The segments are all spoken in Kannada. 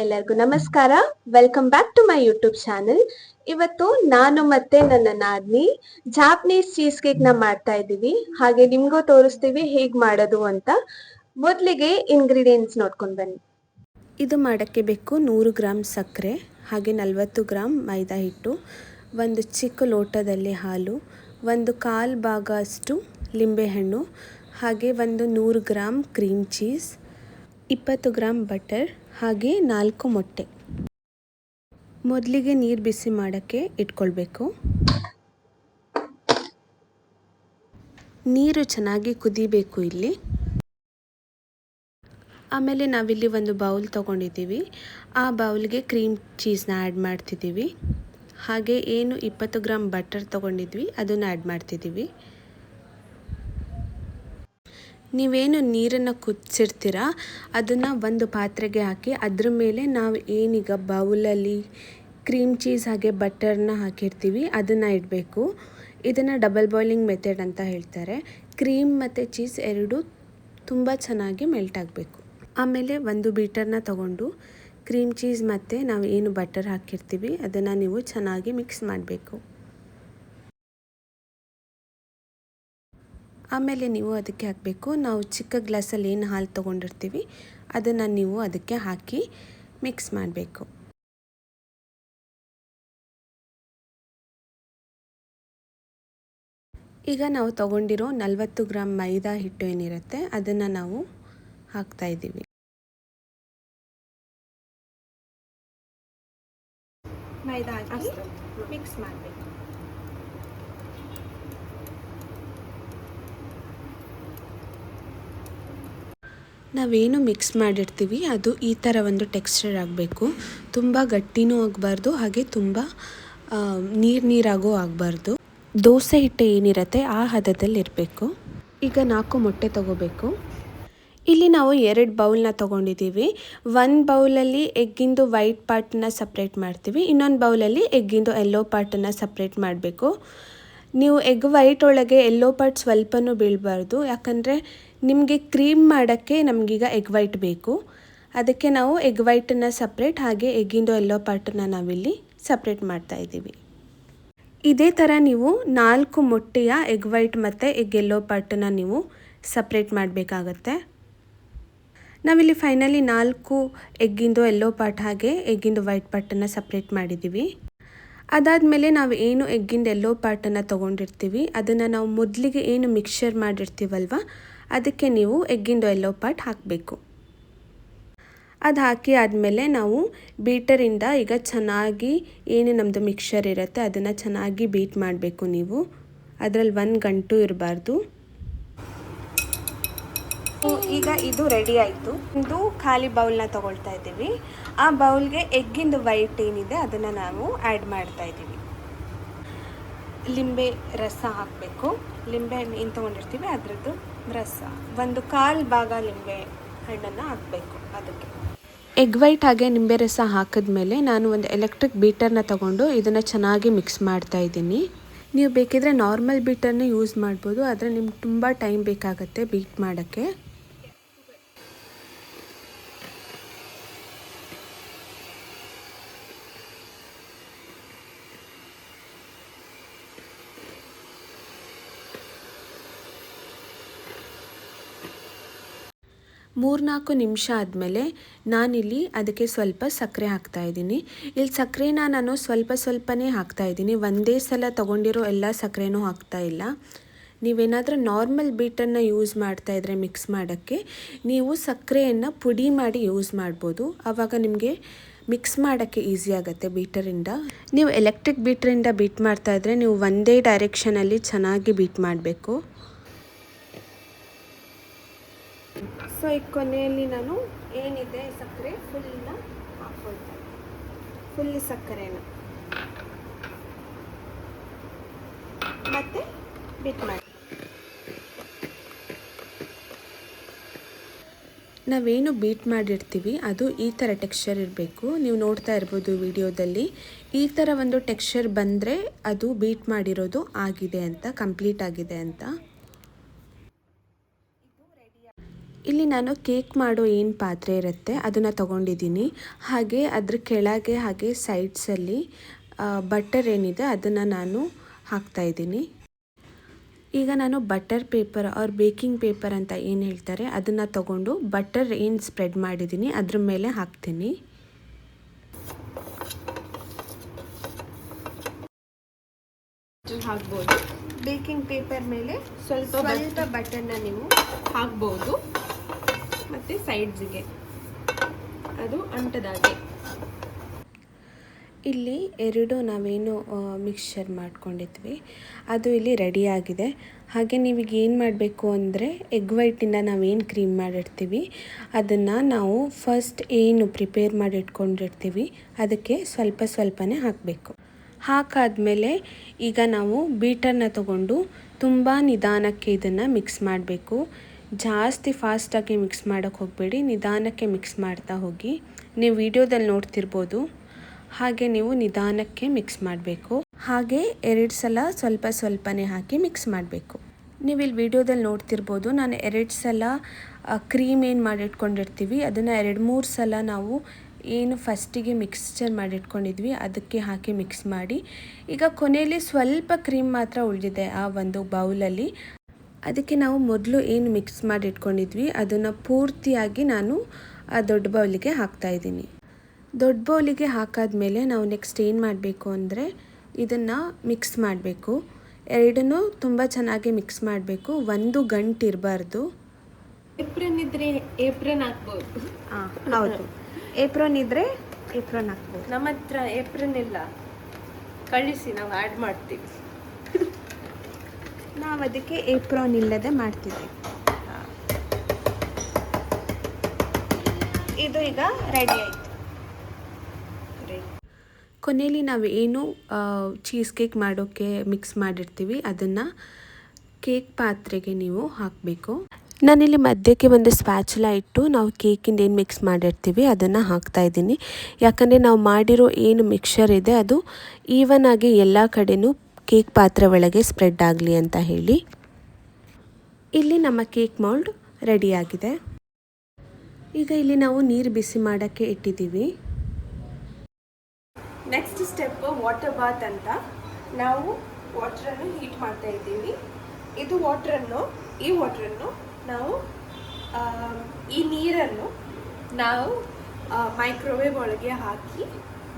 ಎಲ್ಲರಿಗೂ ನಮಸ್ಕಾರ. Welcome back to my YouTube channel. ಇವತ್ತು ನಾನು ಮತ್ತೆ ನನ್ನ ನಾದ್ನಿ ಜಾಪನೀಸ್ ಚೀಸ್ ಕೇಕ್ ನ ಮಾಡ್ತಾ ಇದ್ದೀವಿ. ಹಾಗೆ ನಿಮ್ಗೂ ತೋರಿಸ್ತೀವಿ ಹೇಗ್ ಮಾಡೋದು ಅಂತ. ಮೊದಲಿಗೆ ಇಂಗ್ರೀಡಿಯೆಂಟ್ಸ್ ನೋಡ್ಕೊಂಡು ಬನ್ನಿ. ಇದು ಮಾಡೋಕ್ಕೆ ಬೇಕು 100 ಗ್ರಾಮ್ ಸಕ್ಕರೆ, ಹಾಗೆ 40 ಗ್ರಾಮ್ ಮೈದಾ ಹಿಟ್ಟು, ಒಂದು ಚಿಕ್ಕ ಲೋಟದಲ್ಲಿ ಹಾಲು, ಒಂದು 1/4 ಭಾಗ ಅಷ್ಟು ಲಿಂಬೆಹಣ್ಣು, ಹಾಗೆ ಒಂದು 100 gram cream cheese, 20 gram butter, ಹಾಗೆ 4 ಮೊಟ್ಟೆ. ಮೊದಲಿಗೆ ನೀರು ಬಿಸಿ ಮಾಡೋಕ್ಕೆ ಇಟ್ಕೊಳ್ಬೇಕು. ನೀರು ಚೆನ್ನಾಗಿ ಕುದಿಬೇಕು ಇಲ್ಲಿ. ಆಮೇಲೆ ನಾವಿಲ್ಲಿ ಒಂದು ಬೌಲ್ ತೊಗೊಂಡಿದ್ದೀವಿ. ಆ ಬೌಲ್ಗೆ ಕ್ರೀಮ್ ಚೀಸ್ನ ಆ್ಯಡ್ ಮಾಡ್ತಿದ್ದೀವಿ. ಹಾಗೆ ಏನು 20 ಗ್ರಾಮ್ ಬಟರ್ ತೊಗೊಂಡಿದ್ವಿ ಅದನ್ನು ಆ್ಯಡ್ ಮಾಡ್ತಿದ್ದೀವಿ. ನೀವೇನು ನೀರನ್ನು ಕುದಿಸಿರ್ತೀರ ಅದನ್ನು ಒಂದು ಪಾತ್ರೆಗೆ ಹಾಕಿ ಅದ್ರ ಮೇಲೆ ನಾವು ಏನೀಗ ಬೌಲಲ್ಲಿ ಕ್ರೀಮ್ ಚೀಸ್ ಹಾಗೆ ಬಟರ್ನ ಹಾಕಿರ್ತೀವಿ ಅದನ್ನು ಇಡಬೇಕು. ಇದನ್ನು ಡಬಲ್ ಬಾಯ್ಲಿಂಗ್ ಮೆಥಡ್ ಅಂತ ಹೇಳ್ತಾರೆ. ಕ್ರೀಮ್ ಮತ್ತು ಚೀಸ್ ಎರಡೂ ತುಂಬ ಚೆನ್ನಾಗಿ ಮೆಲ್ಟ್ ಆಗಬೇಕು. ಆಮೇಲೆ ಒಂದು ಬೀಟರ್ನ ತಗೊಂಡು ಕ್ರೀಮ್ ಚೀಸ್ ಮತ್ತು ನಾವು ಏನು ಬಟರ್ ಹಾಕಿರ್ತೀವಿ ಅದನ್ನು ನೀವು ಚೆನ್ನಾಗಿ ಮಿಕ್ಸ್ ಮಾಡಬೇಕು. ಆಮೇಲೆ ನೀವು ಅದಕ್ಕೆ ಹಾಕಬೇಕು, ನಾವು ಚಿಕ್ಕ ಗ್ಲಾಸಲ್ಲಿ ಏನು ಹಾಲು ತೊಗೊಂಡಿರ್ತೀವಿ ಅದನ್ನು ನೀವು ಅದಕ್ಕೆ ಹಾಕಿ ಮಿಕ್ಸ್ ಮಾಡಬೇಕು. ಈಗ ನಾವು ತೊಗೊಂಡಿರೋ 40 ಗ್ರಾಮ್ ಮೈದಾ ಹಿಟ್ಟು ಏನಿರುತ್ತೆ ಅದನ್ನು ನಾವು ಹಾಕ್ತಾ ಇದ್ದೀವಿ. ಮೈದಾ ಹಾಕಿ ಮಿಕ್ಸ್ ಮಾಡಬೇಕು. ನಾವೇನು ಮಿಕ್ಸ್ ಮಾಡಿರ್ತೀವಿ ಅದು ಈ ಥರ ಒಂದು ಟೆಕ್ಸ್ಚರ್ ಆಗಬೇಕು. ತುಂಬ ಗಟ್ಟಿನೂ ಆಗಬಾರ್ದು, ಹಾಗೆ ತುಂಬ ನೀರಾಗೂ ಆಗಬಾರ್ದು. ದೋಸೆ ಹಿಟ್ಟು ಏನಿರುತ್ತೆ ಆ ಹದದಲ್ಲಿ ಇರಬೇಕು. ಈಗ 4 ಮೊಟ್ಟೆ ತೊಗೋಬೇಕು. ಇಲ್ಲಿ ನಾವು 2 ಬೌಲ್ನ ತೊಗೊಂಡಿದ್ದೀವಿ. ಒಂದು ಬೌಲಲ್ಲಿ ಎಗ್ಗಿಂದು ವೈಟ್ ಪಾರ್ಟನ್ನ ಸಪ್ರೇಟ್ ಮಾಡ್ತೀವಿ, ಇನ್ನೊಂದು ಬೌಲಲ್ಲಿ ಎಗ್ಗಿಂದು ಯೆಲ್ಲೋ ಪಾರ್ಟನ್ನು ಸಪ್ರೇಟ್ ಮಾಡಬೇಕು. ನೀವು ಎಗ್ ವೈಟ್ ಒಳಗೆ ಯೆಲ್ಲೋ ಪಾರ್ಟ್ ಸ್ವಲ್ಪನೂ ಬೀಳಬಾರ್ದು, ಯಾಕಂದರೆ ನಿಮಗೆ ಕ್ರೀಮ್ ಮಾಡೋಕ್ಕೆ ನಮಗೀಗ ಎಗ್ ವೈಟ್ ಬೇಕು. ಅದಕ್ಕೆ ನಾವು ಎಗ್ ವೈಟನ್ನು ಸಪ್ರೇಟ್ ಹಾಗೆ ಎಗ್ಗಿಂದು ಯೆಲ್ಲೋ ಪಾರ್ಟನ್ನು ನಾವಿಲ್ಲಿ ಸಪ್ರೇಟ್ ಮಾಡ್ತಾ ಇದ್ದೀವಿ. ಇದೇ ಥರ ನೀವು 4 ಮೊಟ್ಟೆಯ ಎಗ್ ವೈಟ್ ಮತ್ತು ಎಗ್ ಯೆಲ್ಲೋ ಪಾರ್ಟನ್ನು ನೀವು ಸಪ್ರೇಟ್ ಮಾಡಬೇಕಾಗತ್ತೆ. ನಾವಿಲ್ಲಿ ಫೈನಲಿ 4 ಎಗ್ಗಿಂದು ಯೆಲ್ಲೋ ಪಾರ್ಟ್ ಹಾಗೆ ಎಗ್ಗಿಂದು ವೈಟ್ ಪಾರ್ಟನ್ನು ಸಪ್ರೇಟ್ ಮಾಡಿದ್ದೀವಿ. ಅದಾದಮೇಲೆ ನಾವು ಏನು ಎಗ್ಗಿಂದು ಯೆಲ್ಲೋ ಪಾರ್ಟನ್ನು ತೊಗೊಂಡಿರ್ತೀವಿ ಅದನ್ನು ನಾವು ಮೊದಲಿಗೆ ಏನು ಮಿಕ್ಸ್ಚರ್ ಮಾಡಿರ್ತೀವಲ್ವ ಅದಕ್ಕೆ ನೀವು ಎಗ್ಗಿಂದು ಯೆಲ್ಲೋ ಪಾರ್ಟ್ ಹಾಕಬೇಕು. ಅದು ಹಾಕಿ ಆದಮೇಲೆ ನಾವು ಬೀಟರಿಂದ ಈಗ ಚೆನ್ನಾಗಿ ಏನು ನಮ್ಮದು ಮಿಕ್ಸ್ಚರ್ ಇರುತ್ತೆ ಅದನ್ನು ಚೆನ್ನಾಗಿ ಬೀಟ್ ಮಾಡಬೇಕು. ನೀವು ಅದರಲ್ಲಿ ಒಂದು ಗಂಟು ಇರಬಾರ್ದು. ಈಗ ಇದು ರೆಡಿ ಆಯಿತು. ಒಂದು ಖಾಲಿ ಬೌಲ್ನ ತೊಗೊಳ್ತಾ ಇದ್ದೀವಿ. ಆ ಬೌಲ್ಗೆ ಎಗ್ಗಿಂದು ವೈಟ್ ಏನಿದೆ ಅದನ್ನು ನಾವು ಆ್ಯಡ್ ಮಾಡ್ತಾ ಇದ್ದೀವಿ. ಲಿಂಬೆ ರಸ ಹಾಕಬೇಕು. ಲಿಂಬೆ ಹಣ್ಣು ಏನು ತೊಗೊಂಡಿರ್ತೀವಿ ಅದರದ್ದು ರಸ, ಒಂದು 1/4 ಭಾಗ ಲಿಂಬೆ ಹಣ್ಣನ್ನು ಹಾಕಬೇಕು. ಅದಕ್ಕೆ ಎಗ್ ವೈಟ್ ಹಾಗೆ ನಿಂಬೆ ರಸ ಹಾಕಿದ್ಮೇಲೆ ನಾನು ಒಂದು ಎಲೆಕ್ಟ್ರಿಕ್ ಬೀಟರ್ನ ತೊಗೊಂಡು ಇದನ್ನು ಚೆನ್ನಾಗಿ ಮಿಕ್ಸ್ ಮಾಡ್ತಾ ಇದ್ದೀನಿ. ನೀವು ಬೇಕಿದ್ರೆ ನಾರ್ಮಲ್ ಬೀಟರ್ನ ಯೂಸ್ ಮಾಡ್ಬೋದು, ಆದರೆ ನಿಮ್ಗೆ ತುಂಬ ಟೈಮ್ ಬೇಕಾಗುತ್ತೆ ಬೀಟ್ ಮಾಡೋಕ್ಕೆ. ಮೂರ್ನಾಲ್ಕು ನಿಮಿಷ ಆದಮೇಲೆ ನಾನಿಲ್ಲಿ ಅದಕ್ಕೆ ಸ್ವಲ್ಪ ಸಕ್ಕರೆ ಹಾಕ್ತಾಯಿದ್ದೀನಿ. ಇಲ್ಲಿ ಸಕ್ಕರೆನ ನಾನು ಸ್ವಲ್ಪನೇ ಹಾಕ್ತಾಯಿದ್ದೀನಿ, ಒಂದೇ ಸಲ ತೊಗೊಂಡಿರೋ ಎಲ್ಲ ಸಕ್ಕರೆನೂ ಹಾಕ್ತಾಯಿಲ್ಲ. ನೀವೇನಾದರೂ ನಾರ್ಮಲ್ ಬೀಟನ್ನು ಯೂಸ್ ಮಾಡ್ತಾಯಿದ್ರೆ ಮಿಕ್ಸ್ ಮಾಡೋಕ್ಕೆ ನೀವು ಸಕ್ಕರೆಯನ್ನು ಪುಡಿ ಮಾಡಿ ಯೂಸ್ ಮಾಡ್ಬೋದು. ಆವಾಗ ನಿಮಗೆ ಮಿಕ್ಸ್ ಮಾಡೋಕ್ಕೆ ಈಸಿ ಆಗುತ್ತೆ ಬೀಟರಿಂದ. ನೀವು ಎಲೆಕ್ಟ್ರಿಕ್ ಬೀಟರಿಂದ ಬೀಟ್ ಮಾಡ್ತಾಯಿದ್ರೆ ನೀವು ಒಂದೇ ಡೈರೆಕ್ಷನಲ್ಲಿ ಚೆನ್ನಾಗಿ ಬೀಟ್ ಮಾಡಬೇಕು. ಸೊ ಈ ಕೊನೆಯಲ್ಲಿ ನಾನು ಏನಿದೆ ಸಕ್ಕರೆ ಫುಲ್ನ ಹಾಕ್ಕೊಳ್ತಾ ಇದ್ದೀನಿ. ಫುಲ್ ಸಕ್ಕರೆನ ಮತ್ತೆ ಬೀಟ್ ಮಾಡಿ. ನಾವೇನು ಬೀಟ್ ಮಾಡಿರ್ತೀವಿ ಅದು ಈ ಥರ ಟೆಕ್ಸ್ಚರ್ ಇರಬೇಕು. ನೀವು ನೋಡ್ತಾ ಇರ್ಬೋದು ವಿಡಿಯೋದಲ್ಲಿ. ಈ ಥರ ಒಂದು ಟೆಕ್ಸ್ಚರ್ ಬಂದರೆ ಅದು ಬೀಟ್ ಮಾಡಿರೋದು ಆಗಿದೆ ಅಂತ, ಕಂಪ್ಲೀಟ್ ಆಗಿದೆ ಅಂತ. ಇಲ್ಲಿ ನಾನು ಕೇಕ್ ಮಾಡೋ ಏನು ಪಾತ್ರೆ ಇರುತ್ತೆ ಅದನ್ನು ತಗೊಂಡಿದ್ದೀನಿ. ಹಾಗೆ ಅದ್ರ ಕೆಳಗೆ ಹಾಗೆ ಸೈಡ್ಸಲ್ಲಿ ಬಟರ್ ಏನಿದೆ ಅದನ್ನು ನಾನು ಹಾಕ್ತಾಯಿದ್ದೀನಿ. ಈಗ ನಾನು butter paper or baking paper ಅಂತ ಏನು ಹೇಳ್ತಾರೆ ಅದನ್ನು ತಗೊಂಡು ಬಟರ್ ಏನು ಸ್ಪ್ರೆಡ್ ಮಾಡಿದ್ದೀನಿ ಅದ್ರ ಮೇಲೆ ಹಾಕ್ತೀನಿ. ಹಾಕ್ಬೋದು. ಬೇಕಿಂಗ್ ಪೇಪರ್ ಮೇಲೆ ಸ್ವಲ್ಪ ಬಟರ್ನ ನೀವು ಹಾಕ್ಬೋದು ಮತ್ತು ಸೈಡ್ಸಿಗೆ ಅದು ಅಂಟದಾಗೆ. ಇಲ್ಲಿ ಎರಡು ನಾವೇನು ಮಿಕ್ಸ್ಚರ್ ಮಾಡ್ಕೊಂಡಿದ್ವಿ ಅದು ಇಲ್ಲಿ ರೆಡಿಯಾಗಿದೆ. ಹಾಗೆ ನೀವೀಗ ಏನು ಮಾಡಬೇಕು ಅಂದರೆ ಎಗ್ ವೈಟಿಂದ ನಾವೇನು ಕ್ರೀಮ್ ಮಾಡಿರ್ತೀವಿ ಅದನ್ನು ನಾವು ಫಸ್ಟ್ ಏನು ಪ್ರಿಪೇರ್ ಮಾಡಿ ಇಟ್ಕೊಂಡಿರ್ತೀವಿ ಅದಕ್ಕೆ ಸ್ವಲ್ಪ ಸ್ವಲ್ಪನೇ ಹಾಕಬೇಕು. ಹಾಕಾದ್ಮೇಲೆ ಈಗ ನಾವು ಬೀಟರ್ನ ತಗೊಂಡು ತುಂಬ ನಿಧಾನಕ್ಕೆ ಇದನ್ನು ಮಿಕ್ಸ್ ಮಾಡಬೇಕು. ಜಾಸ್ತಿ ಫಾಸ್ಟಾಗಿ ಮಿಕ್ಸ್ ಮಾಡೋಕ್ಕೆ ಹೋಗಬೇಡಿ, ನಿಧಾನಕ್ಕೆ ಮಿಕ್ಸ್ ಮಾಡ್ತಾ ಹೋಗಿ. ನೀವು ವಿಡಿಯೋದಲ್ಲಿ ನೋಡ್ತಿರ್ಬೋದು ಹಾಗೆ ನೀವು ನಿಧಾನಕ್ಕೆ ಮಿಕ್ಸ್ ಮಾಡಬೇಕು. ಹಾಗೆ 2 ಸಲ ಸ್ವಲ್ಪ ಸ್ವಲ್ಪನೇ ಹಾಕಿ ಮಿಕ್ಸ್ ಮಾಡಬೇಕು. ನೀವು ಇಲ್ಲಿ ವಿಡಿಯೋದಲ್ಲಿ ನೋಡ್ತಿರ್ಬೋದು ನಾನು 2 ಸಲ ಕ್ರೀಮ್ ಏನು ಮಾಡಿಟ್ಕೊಂಡಿರ್ತೀವಿ ಅದನ್ನು 2-3 ಸಲ ನಾವು ಏನು ಫಸ್ಟಿಗೆ ಮಿಕ್ಸ್ಚರ್ ಮಾಡಿಟ್ಕೊಂಡಿದ್ವಿ ಅದಕ್ಕೆ ಹಾಕಿ ಮಿಕ್ಸ್ ಮಾಡಿ. ಈಗ ಕೊನೆಯಲ್ಲಿ ಸ್ವಲ್ಪ ಕ್ರೀಮ್ ಮಾತ್ರ ಉಳಿದಿದೆ ಆ ಒಂದು ಬೌಲಲ್ಲಿ. ಅದಕ್ಕೆ ನಾವು ಮೊದಲು ಏನು ಮಿಕ್ಸ್ ಮಾಡಿ ಇಟ್ಕೊಂಡಿದ್ವಿ ಅದನ್ನು ಪೂರ್ತಿಯಾಗಿ ನಾನು ಆ ದೊಡ್ಡ ಬೌಲಿಗೆ ಹಾಕ್ತಾಯಿದ್ದೀನಿ. ದೊಡ್ಡ ಬೌಲಿಗೆ ಹಾಕಾದ್ಮೇಲೆ ನಾವು ನೆಕ್ಸ್ಟ್ ಏನು ಮಾಡಬೇಕು ಅಂದರೆ ಇದನ್ನು ಮಿಕ್ಸ್ ಮಾಡಬೇಕು. ಎರಡನ್ನೂ ತುಂಬ ಚೆನ್ನಾಗಿ ಮಿಕ್ಸ್ ಮಾಡಬೇಕು. ಒಂದು ಗಂಟು ಇರಬಾರ್ದು. ಏಪ್ರನ್ ಇದ್ದರೆ ಏಪ್ರನ್ ಹಾಕ್ಬೋದು. ಹೌದು, ಏಪ್ರನ್ ಇದ್ದರೆ ಏಪ್ರನ್ ಹಾಕ್ಬೋದು. ನಮ್ಮ ಹತ್ರ ಏಪ್ರನ್ ಇಲ್ಲ, ಕಳಿಸಿ ನಾವು ಆ್ಯಡ್ ಮಾಡ್ತೀವಿ. ನಾವು ಅದಕ್ಕೆ ಏಪ್ರಾನ್ ಇಲ್ಲದೆ ಮಾಡ್ತೀವಿ. ಇದು ಈಗ ರೆಡಿ ಆಯಿತು. ಕೊನೆಯಲ್ಲಿ ನಾವು ಏನು ಚೀಸ್ ಕೇಕ್ ಮಾಡೋಕ್ಕೆ ಮಿಕ್ಸ್ ಮಾಡಿರ್ತೀವಿ ಅದನ್ನು ಕೇಕ್ ಪಾತ್ರೆಗೆ ನೀವು ಹಾಕಬೇಕು. ನಾನಿಲ್ಲಿ ಮಧ್ಯಕ್ಕೆ ಒಂದು ಸ್ಪ್ಯಾಚುಲಾ ಇಟ್ಟು ನಾವು ಕೇಕಿಂದ ಏನು ಮಿಕ್ಸ್ ಮಾಡಿರ್ತೀವಿ ಅದನ್ನು ಹಾಕ್ತಾಯಿದ್ದೀನಿ. ಯಾಕಂದರೆ ನಾವು ಮಾಡಿರೋ ಏನು ಮಿಕ್ಸ್ಚರ್ ಇದೆ ಅದು ಈವನ್ ಆಗಿ ಎಲ್ಲ ಕಡೆನೂ ಕೇಕ್ ಪಾತ್ರೆ ಒಳಗೆ ಸ್ಪ್ರೆಡ್ ಆಗಲಿ ಅಂತ ಹೇಳಿ. ಇಲ್ಲಿ ನಮ್ಮ ಕೇಕ್ ಮೌಲ್ಡ್ ರೆಡಿಯಾಗಿದೆ. ಈಗ ಇಲ್ಲಿ ನಾವು ನೀರು ಬಿಸಿ ಮಾಡೋಕ್ಕೆ ಇಟ್ಟಿದ್ದೀವಿ. ನೆಕ್ಸ್ಟ್ ಸ್ಟೆಪ್ ವಾಟರ್ ಬಾತ್ ಅಂತ. ನಾವು ವಾಟ್ರನ್ನು ಹೀಟ್ ಮಾಡ್ತಾ ಇದ್ದೀವಿ. ಇದು ಈ ವಾಟ್ರನ್ನು ನಾವು ಈ ನೀರನ್ನು ನಾವು ಮೈಕ್ರೋವೇವ್ ಒಳಗೆ ಹಾಕಿ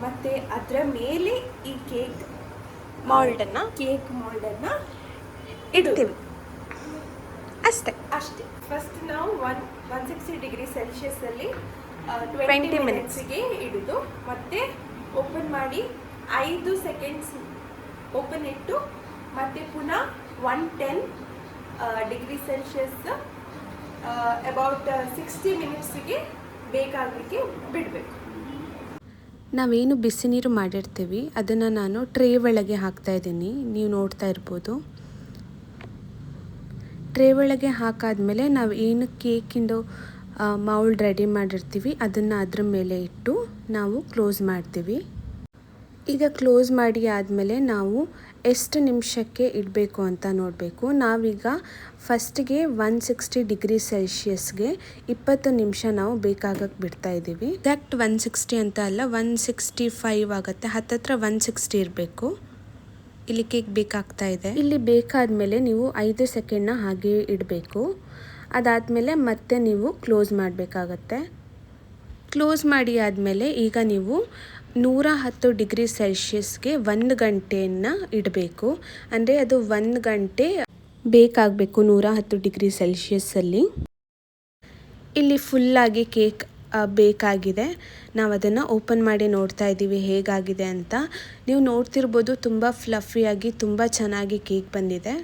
ಮತ್ತು ಅದರ ಮೇಲೆ ಈ ಕೇಕ್ ಮಾಲ್ಡನ್ನು ಇಡ್ತೀವಿ. ಅಷ್ಟೇ. ಫಸ್ಟ್ ನಾವು 160 ಡಿಗ್ರಿ ಸೆಲ್ಸಿಯಸ್ಸಲ್ಲಿ 20 ಮಿನಿಟ್ಸಿಗೆ ಇಡೋದು. ಮತ್ತು ಓಪನ್ ಮಾಡಿ 5 ಸೆಕೆಂಡ್ಸ್ ಓಪನ್ ಇಟ್ಟು ಮತ್ತು ಪುನಃ 110 ಡಿಗ್ರಿ ಸೆಲ್ಸಿಯಸ್ ಅಬೌಟ್ 60 ಮಿನಿಟ್ಸಿಗೆ ಬೇಕಾಗಲಿಕ್ಕೆ ಬಿಡಬೇಕು. ನಾವೇನು ಬಿಸಿ ನೀರು ಮಾಡಿರ್ತೀವಿ ಅದನ್ನು ನಾನು ಟ್ರೇ ಒಳಗೆ ಹಾಕ್ತಾಯಿದ್ದೀನಿ. ನೀವು ನೋಡ್ತಾ ಇರ್ಬೋದು. ಟ್ರೇ ಒಳಗೆ ಹಾಕಾದ್ಮೇಲೆ ನಾವು ಏನು ಕೇಕಿಂದು ಮೌಲ್ಡ್ ರೆಡಿ ಮಾಡಿರ್ತೀವಿ ಅದನ್ನು ಅದ್ರ ಮೇಲೆ ಇಟ್ಟು ನಾವು ಕ್ಲೋಸ್ ಮಾಡ್ತೀವಿ. ಈಗ ಕ್ಲೋಸ್ ಮಾಡಿ ಆದಮೇಲೆ ನಾವು ಎಷ್ಟು ನಿಮಿಷಕ್ಕೆ ಇಡಬೇಕು ಅಂತ ನೋಡಬೇಕು. ನಾವೀಗ ಫಸ್ಟಿಗೆ 160 ಡಿಗ್ರಿ ಸೆಲ್ಸಿಯಸ್ಗೆ 20 ನಿಮಿಷ ನಾವು ಬೇಕಾಗಕ್ಕೆ ಬಿಡ್ತಾ ಇದ್ದೀವಿ. ಎಕ್ಸಾಕ್ಟ್ 160 ಅಂತ ಅಲ್ಲ, 165 ಆಗುತ್ತೆ. ಹತ್ತತ್ರ 160 ಇರಬೇಕು. ಇಲ್ಲಿ ಕೇಕ್ ಬೇಕಾಗ್ತಾ ಇದೆ. ಇಲ್ಲಿ ಬೇಕಾದಮೇಲೆ ನೀವು 5 ಸೆಕೆಂಡ್ನ ಹಾಗೆ ಇಡಬೇಕು. ಅದಾದಮೇಲೆ ಮತ್ತೆ ನೀವು ಕ್ಲೋಸ್ ಮಾಡಬೇಕಾಗತ್ತೆ. ಕ್ಲೋಸ್ ಮಾಡಿ ಆದಮೇಲೆ ಈಗ ನೀವು 110 ಡಿಗ್ರಿ ಸೆಲ್ಸಿಯಸ್ಗೆ 1 ಗಂಟೆಯನ್ನು ಇಡಬೇಕು. ಅಂದರೆ ಅದು 1 ಗಂಟೆ ಬೇಕಾಗಬೇಕು 110 ಡಿಗ್ರಿ ಸೆಲ್ಸಿಯಸ್ಸಲ್ಲಿ. ಇಲ್ಲಿ ಫುಲ್ಲಾಗಿ ಕೇಕ್ ಬೇಕಾಗಿದೆ. ನಾವು ಅದನ್ನು ಓಪನ್ ಮಾಡಿ ನೋಡ್ತಾ ಇದ್ದೀವಿ ಹೇಗಾಗಿದೆ ಅಂತ. ನೀವು ನೋಡ್ತಿರ್ಬೋದು ತುಂಬ ಫ್ಲಫಿಯಾಗಿ ತುಂಬ ಚೆನ್ನಾಗಿ ಕೇಕ್ ಬಂದಿದೆ.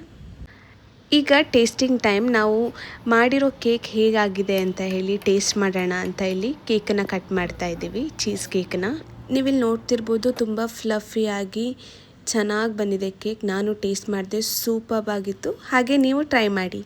ಈಗ ಟೇಸ್ಟಿಂಗ್ ಟೈಮ್. ನಾವು ಮಾಡಿರೋ ಕೇಕ್ ಹೇಗಾಗಿದೆ ಅಂತ ಹೇಳಿ ಟೇಸ್ಟ್ ಮಾಡೋಣ ಅಂತ ಹೇಳಿ ಕೇಕನ್ನು ಕಟ್ ಮಾಡ್ತಾ ಇದ್ದೀವಿ, ಚೀಸ್ ಕೇಕನ್ನು. ನೀವಿಲ್ಲಿ ನೋಡ್ತಿರ್ಬೋದು ತುಂಬ ಫ್ಲಫಿಯಾಗಿ ಚೆನ್ನಾಗಿ ಬಂದಿದೆ ಕೇಕ್. ನಾನು ಟೇಸ್ಟ್ ಮಾಡಿದೆ, ಸೂಪರ್ಬ್ ಆಗಿತ್ತು. ಹಾಗೆ ನೀವು ಟ್ರೈ ಮಾಡಿ.